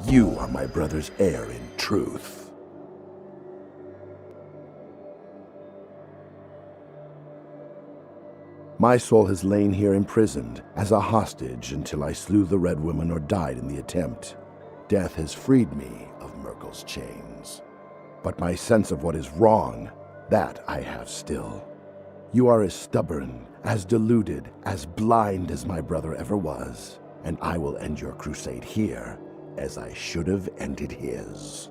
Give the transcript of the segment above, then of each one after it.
You are my brother's heir in truth. My soul has lain here imprisoned as a hostage until I slew the Red Woman or died in the attempt. Death has freed me of Merkel's chains. But my sense of what is wrong, that I have still. You are as stubborn, as deluded, as blind as my brother ever was, and I will end your crusade here, as I should have ended his.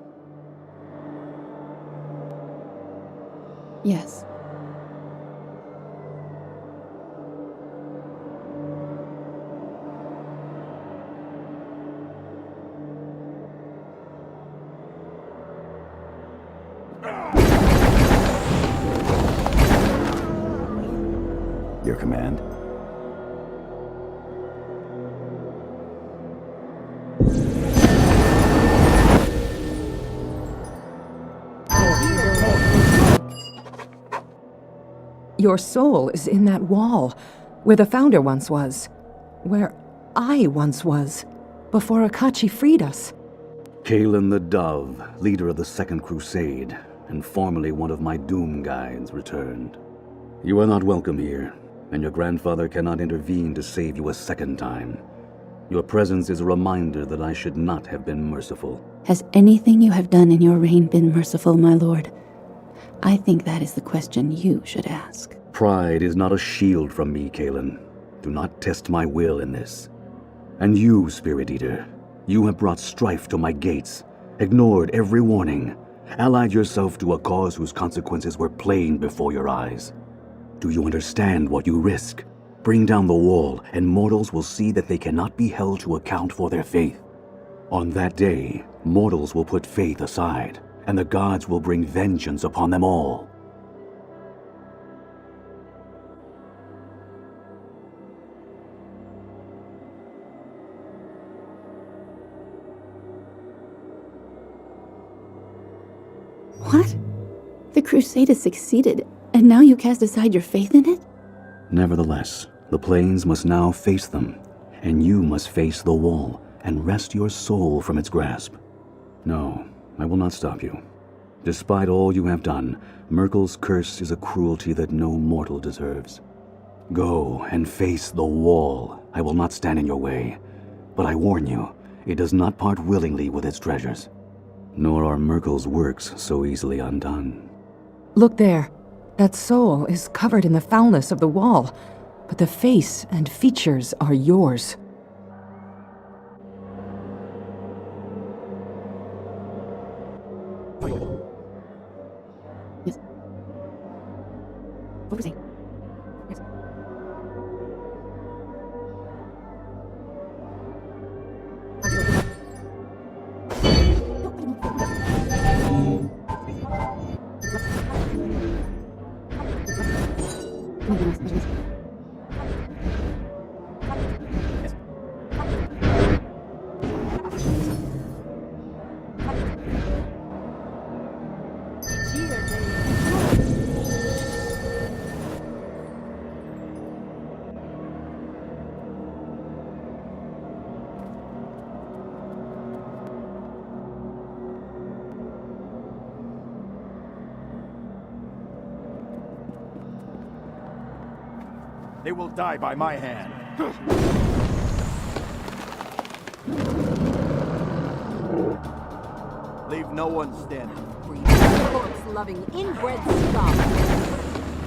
Yes. Your command? Your soul is in that wall, where the Founder once was. Where I once was, before Akachi freed us. Kalen the Dove, leader of the Second Crusade, and formerly one of my Doom Guides, returned. You are not welcome here, and your grandfather cannot intervene to save you a second time. Your presence is a reminder that I should not have been merciful. Has anything you have done in your reign been merciful, my lord? I think that is the question you should ask. Pride is not a shield from me, Kalen. Do not test my will in this. And you, Spirit Eater, you have brought strife to my gates, ignored every warning, allied yourself to a cause whose consequences were plain before your eyes. Do you understand what you risk? Bring down the wall, and mortals will see that they cannot be held to account for their faith. On that day, mortals will put faith aside, and the gods will bring vengeance upon them all. What? The crusade has succeeded, and now you cast aside your faith in it? Nevertheless, the plains must now face them, and you must face the wall and wrest your soul from its grasp. No, I will not stop you. Despite all you have done, Merkel's curse is a cruelty that no mortal deserves. Go and face the wall. I will not stand in your way. But I warn you, it does not part willingly with its treasures. Nor are Merkel's works so easily undone. Look there. That soul is covered in the foulness of the wall, but the face and features are yours. Yes. What was he? Yes. They will die by my hand. Leave no one standing. Corpse-loving, inbred scum.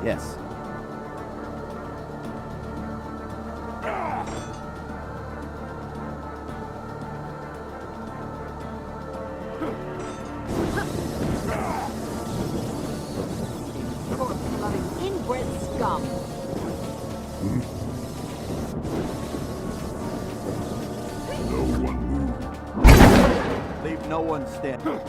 Yes. Corpse-loving, inbred scum. Leave no one standing.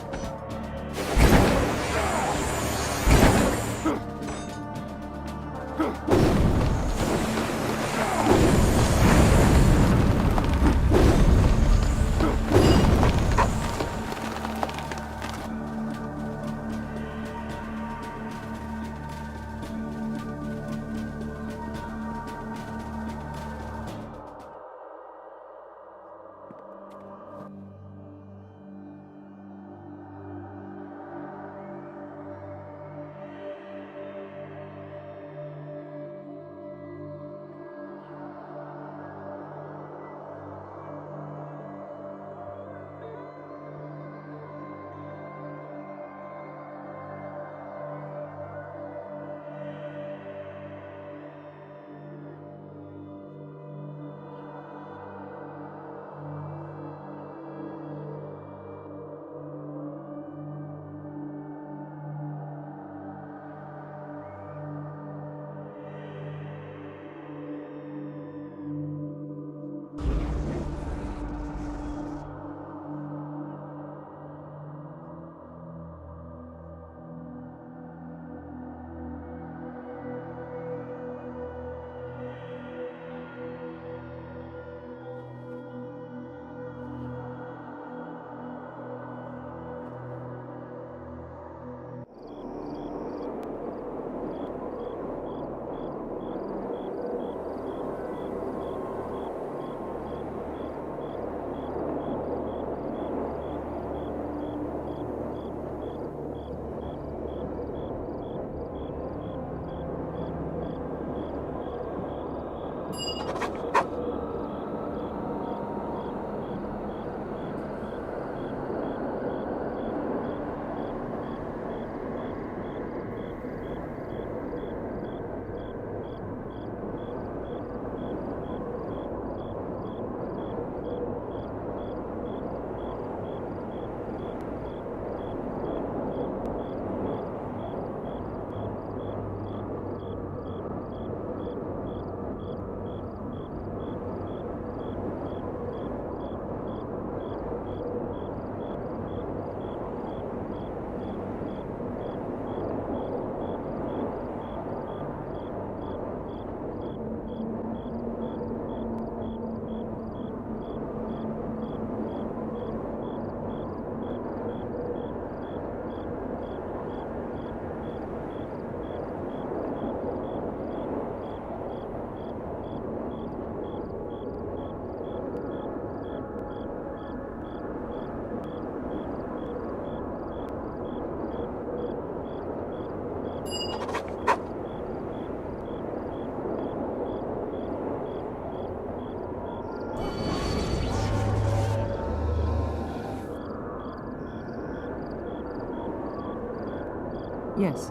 Yes.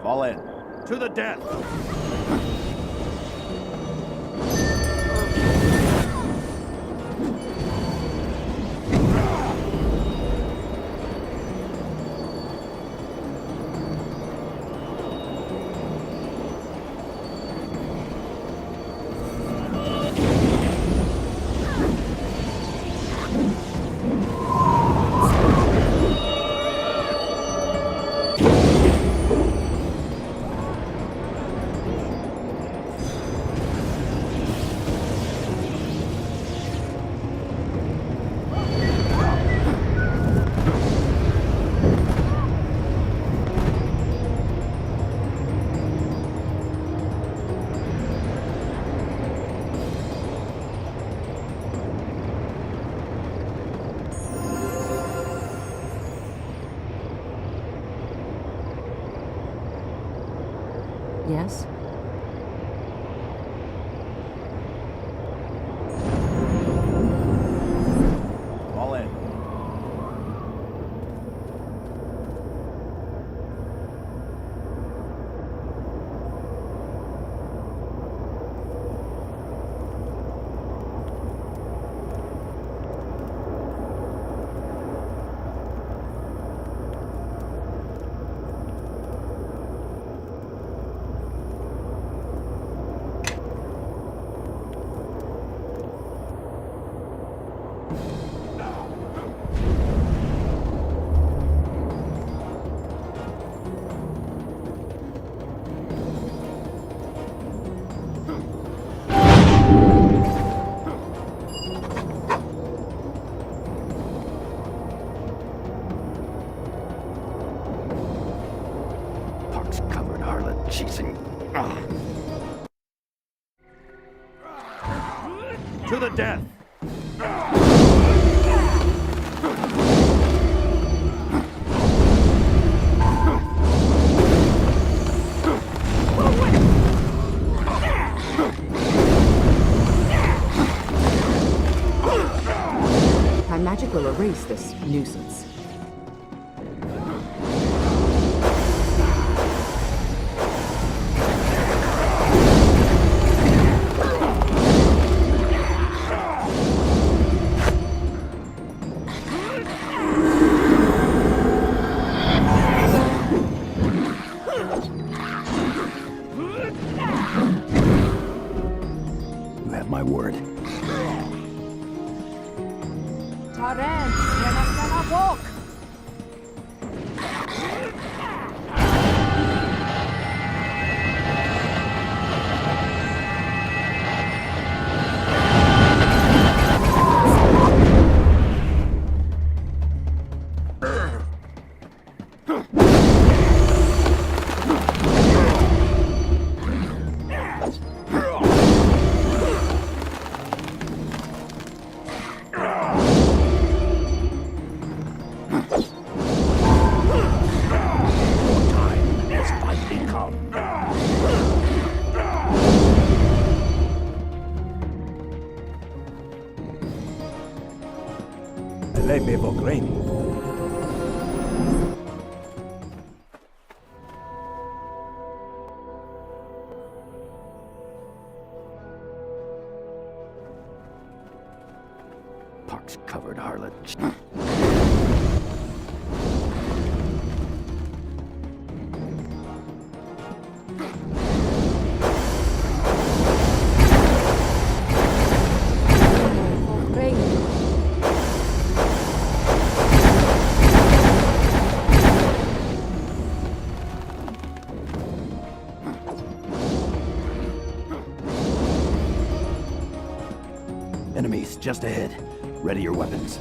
Fall in. To the death! Yes? Fall in. Pox-covered harlot cheesing. To the death! My magic will erase this nuisance. You have my word. Pox-covered harlot. Enemies just ahead. Ready your weapons.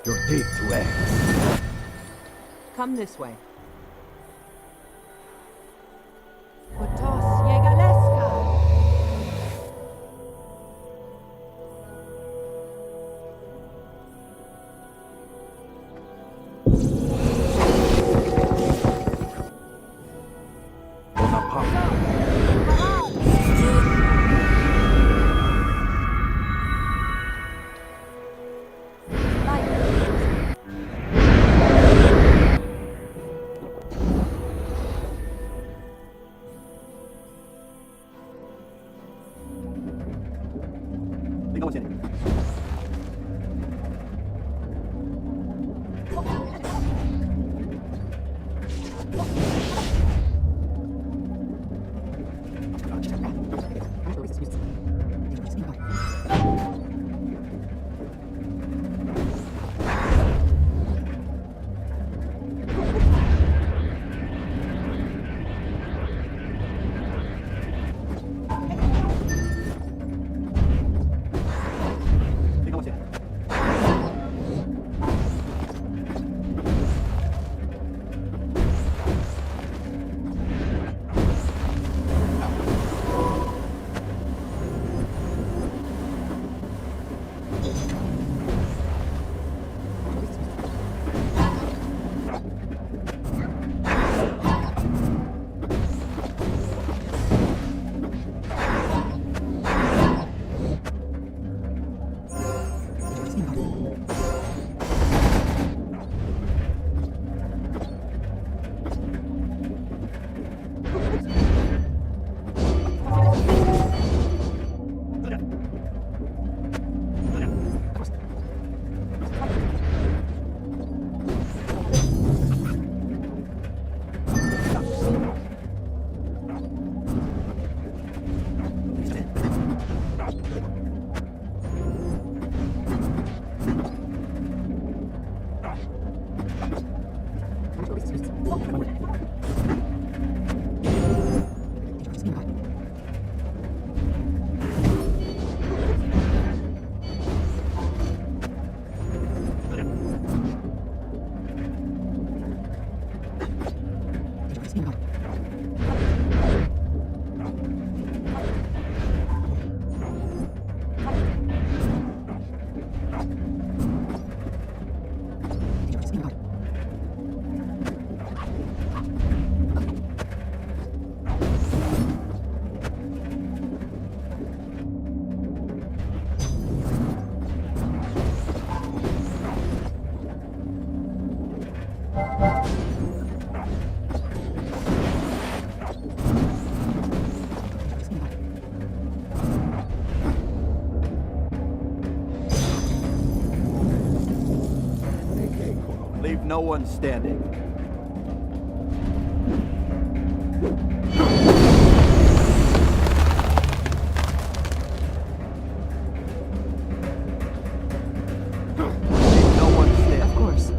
You're deep to act. Come this way. Potos Yegaleska. Leave no one standing. Leave no one standing. Of course.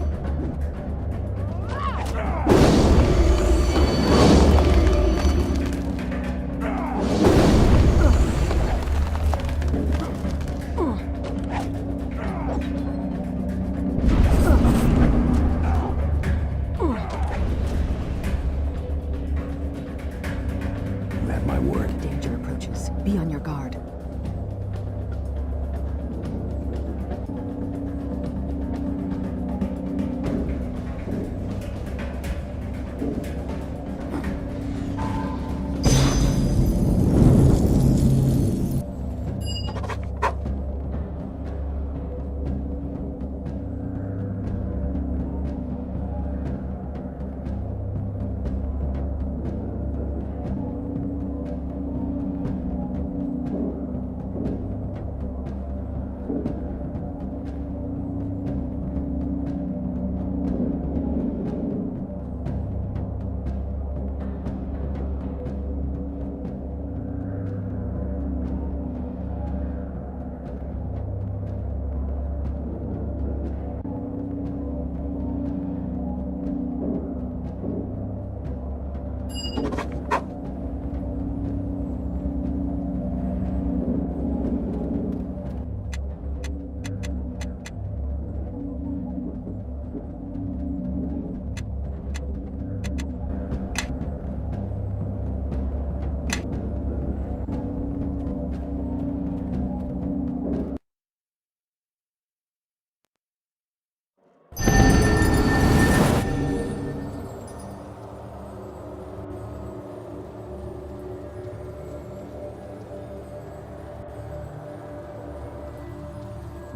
You have my word. Danger approaches. Be on your guard.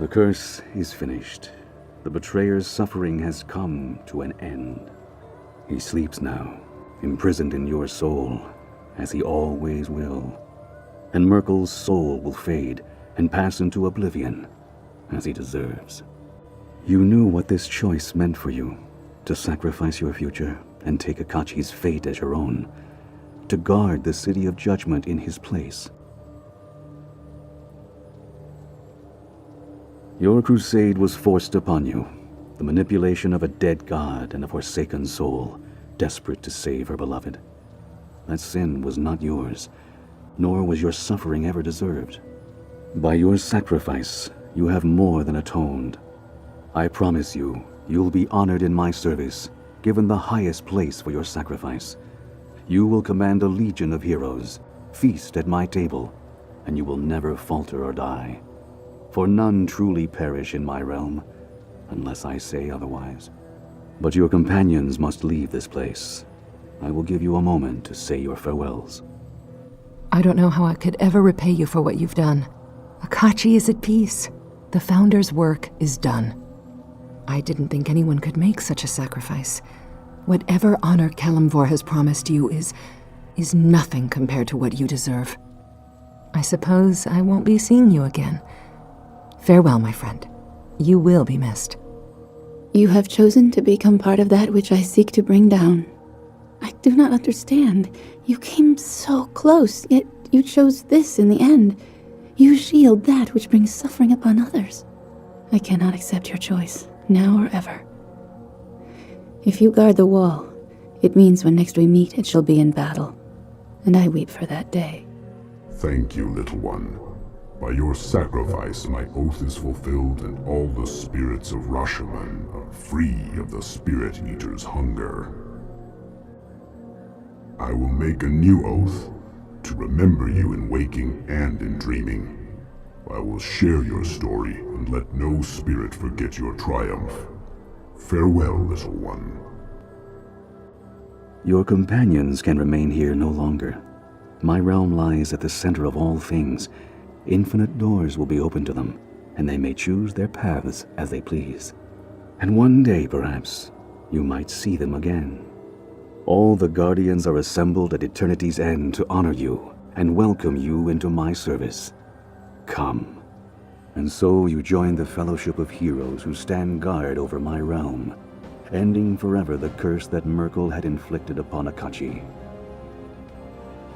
The curse is finished. The betrayer's suffering has come to an end. He sleeps now, imprisoned in your soul, as he always will. And Myrkul's soul will fade and pass into oblivion, as he deserves. You knew what this choice meant for you, to sacrifice your future and take Akachi's fate as your own, to guard the City of Judgement in his place. Your crusade was forced upon you, the manipulation of a dead god and a forsaken soul, desperate to save her beloved. That sin was not yours, nor was your suffering ever deserved. By your sacrifice, you have more than atoned. I promise you, you'll be honored in my service, given the highest place for your sacrifice. You will command a legion of heroes, feast at my table, and you will never falter or die. For none truly perish in my realm, unless I say otherwise. But your companions must leave this place. I will give you a moment to say your farewells. I don't know how I could ever repay you for what you've done. Akachi is at peace. The Founder's work is done. I didn't think anyone could make such a sacrifice. Whatever honor Kelemvor has promised you is nothing compared to what you deserve. I suppose I won't be seeing you again. Farewell, my friend. You will be missed. You have chosen to become part of that which I seek to bring down. I do not understand. You came so close, yet you chose this in the end. You shield that which brings suffering upon others. I cannot accept your choice, now or ever. If you guard the wall, it means when next we meet it shall be in battle, and I weep for that day. Thank you, little one. By your sacrifice, my oath is fulfilled, and all the spirits of Araman are free of the Spirit Eater's hunger. I will make a new oath to remember you in waking and in dreaming. I will share your story and let no spirit forget your triumph. Farewell, little one. Your companions can remain here no longer. My realm lies at the center of all things. Infinite doors will be open to them, and they may choose their paths as they please. And one day, perhaps, you might see them again. All the guardians are assembled at eternity's end to honor you and welcome you into my service. Come. And so you join the fellowship of heroes who stand guard over my realm, ending forever the curse that Myrkul had inflicted upon Akachi.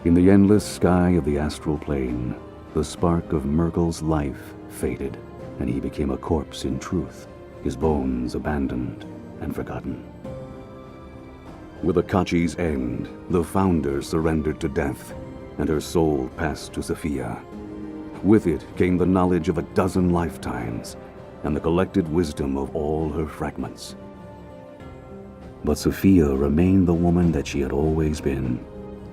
In the endless sky of the astral plane, the spark of Myrkul's life faded, and he became a corpse in truth, his bones abandoned and forgotten. With Akachi's end, the Founder surrendered to death, and her soul passed to Sophia. With it came the knowledge of 12 lifetimes, and the collected wisdom of all her fragments. But Sophia remained the woman that she had always been.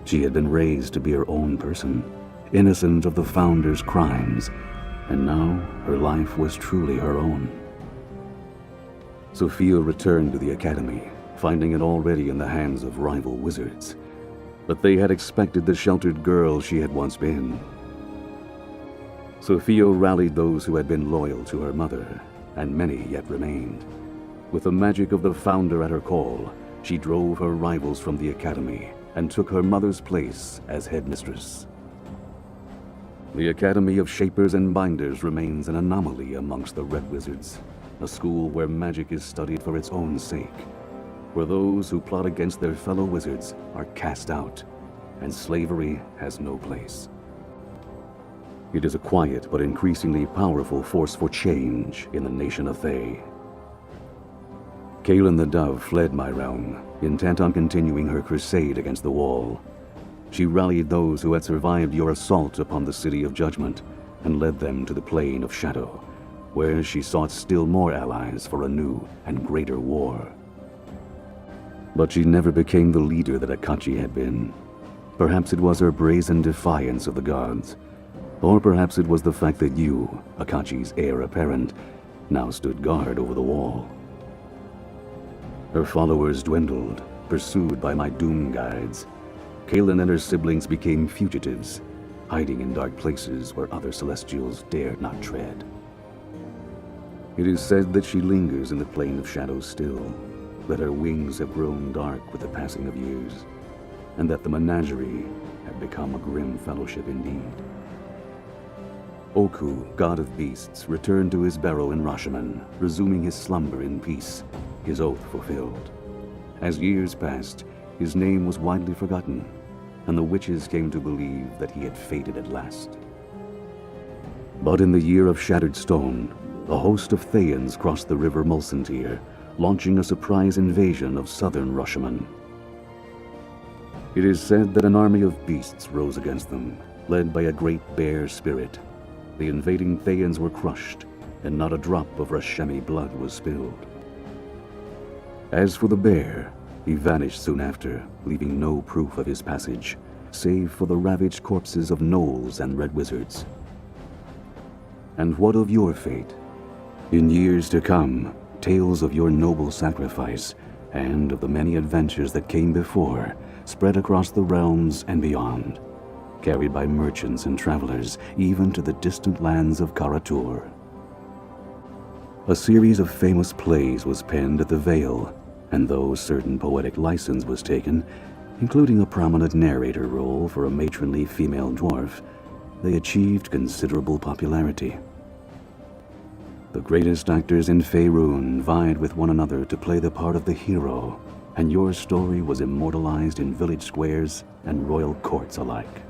She had been raised to be her own person, innocent of the Founder's crimes, and now her life was truly her own. Sophia returned to the academy, finding it already in the hands of rival wizards. But they had expected the sheltered girl she had once been. Sophia rallied those who had been loyal to her mother, and many yet remained. With the magic of the Founder at her call, she drove her rivals from the academy and took her mother's place as headmistress. The Academy of Shapers and Binders remains an anomaly amongst the Red Wizards, a school where magic is studied for its own sake, where those who plot against their fellow wizards are cast out, and slavery has no place. It is a quiet but increasingly powerful force for change in the nation of Thay. Kaelin the Dove fled my realm, intent on continuing her crusade against the wall. She rallied those who had survived your assault upon the City of Judgement and led them to the Plane of Shadow, where she sought still more allies for a new and greater war. But she never became the leader that Akachi had been. Perhaps it was her brazen defiance of the gods, or perhaps it was the fact that you, Akachi's heir apparent, now stood guard over the wall. Her followers dwindled, pursued by my doom guides. Kaelin and her siblings became fugitives, hiding in dark places where other Celestials dared not tread. It is said that she lingers in the plane of shadows still, that her wings have grown dark with the passing of years, and that the menagerie have become a grim fellowship indeed. Oku, god of beasts, returned to his barrow in Rashaman, resuming his slumber in peace, his oath fulfilled. As years passed, his name was widely forgotten, and the witches came to believe that he had faded at last. But in the year of Shattered Stone, a host of Thayans crossed the river Mulsantir, launching a surprise invasion of southern Rashaman. It is said that an army of beasts rose against them, led by a great bear spirit. The invading Thayans were crushed, and not a drop of Rashemi blood was spilled. As for the bear, he vanished soon after, leaving no proof of his passage, save for the ravaged corpses of gnolls and red wizards. And what of your fate? In years to come, tales of your noble sacrifice and of the many adventures that came before spread across the realms and beyond, carried by merchants and travelers even to the distant lands of Karatur. A series of famous plays was penned at the Vale, and though certain poetic license was taken, including a prominent narrator role for a matronly female dwarf, they achieved considerable popularity. The greatest actors in Faerun vied with one another to play the part of the hero, and your story was immortalized in village squares and royal courts alike.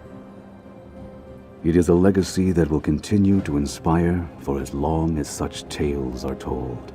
It is a legacy that will continue to inspire for as long as such tales are told.